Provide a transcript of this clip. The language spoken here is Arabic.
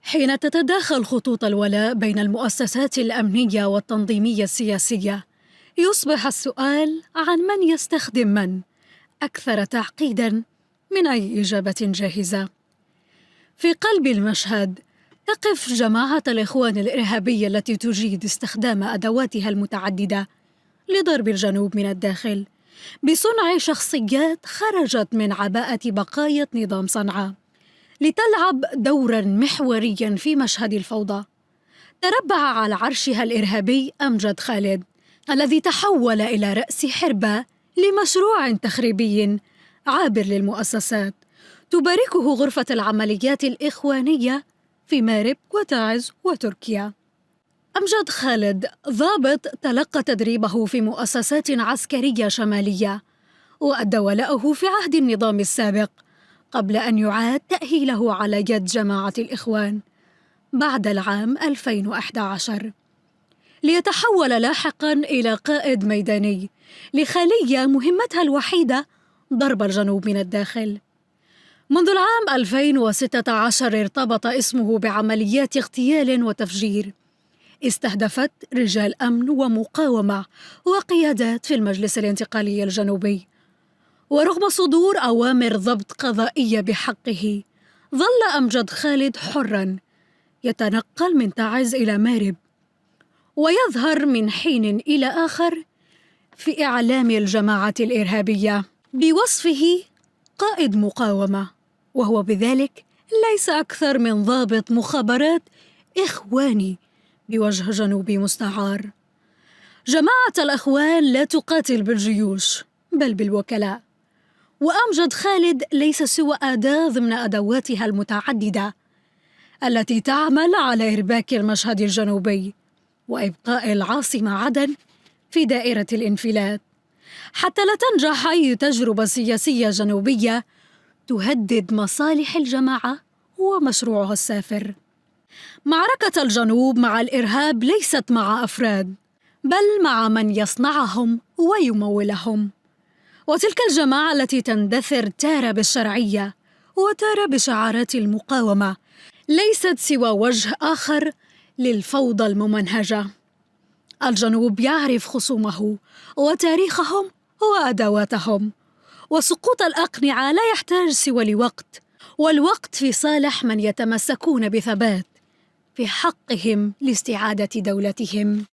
حين تتداخل خطوط الولاء بين المؤسسات الأمنية والتنظيمية السياسية، يصبح السؤال عن من يستخدم من أكثر تعقيداً من أي إجابة جاهزة. في قلب المشهد تقف جماعة الإخوان الإرهابية التي تجيد استخدام أدواتها المتعددة لضرب الجنوب من الداخل بصنع شخصيات خرجت من عباءة بقايا نظام صنعاء لتلعب دورا محوريا في مشهد الفوضى. تربع على عرشها الإرهابي أمجد خالد الذي تحول إلى رأس حربة لمشروع تخريبي عابر للمؤسسات تباركه غرفة العمليات الإخوانية في مارب وتعز وتركيا. أمجد خالد ضابط تلقى تدريبه في مؤسسات عسكرية شمالية وأدى ولاءه في عهد النظام السابق قبل أن يعاد تأهيله على يد جماعة الإخوان بعد العام 2011 ليتحول لاحقاً إلى قائد ميداني لخلية مهمتها الوحيدة ضرب الجنوب من الداخل. منذ العام 2016 ارتبط اسمه بعمليات اغتيال وتفجير استهدفت رجال أمن ومقاومة وقيادات في المجلس الانتقالي الجنوبي. ورغم صدور أوامر ضبط قضائية بحقه، ظل أمجد خالد حراً يتنقل من تعز إلى مارب ويظهر من حين إلى آخر في إعلام الجماعة الإرهابية بوصفه قائد مقاومة، وهو بذلك ليس أكثر من ضابط مخابرات إخواني بوجه جنوبي مستعار. جماعة الأخوان لا تقاتل بالجيوش بل بالوكلاء، وأمجد خالد ليس سوى أداة ضمن أدواتها المتعددة التي تعمل على إرباك المشهد الجنوبي وإبقاء العاصمة عدن في دائرة الانفلات حتى لا تنجح أي تجربة سياسية جنوبية تهدد مصالح الجماعة ومشروعها السافر. معركة الجنوب مع الإرهاب ليست مع أفراد بل مع من يصنعهم ويمولهم، وتلك الجماعة التي تندثر تارة بالشرعية وتارة بشعارات المقاومة ليست سوى وجه آخر للفوضى الممنهجة. الجنوب يعرف خصومه وتاريخهم وأدواتهم، وسقوط الأقنعة لا يحتاج سوى لوقت، والوقت في صالح من يتمسكون بثبات في حقهم لاستعادة دولتهم.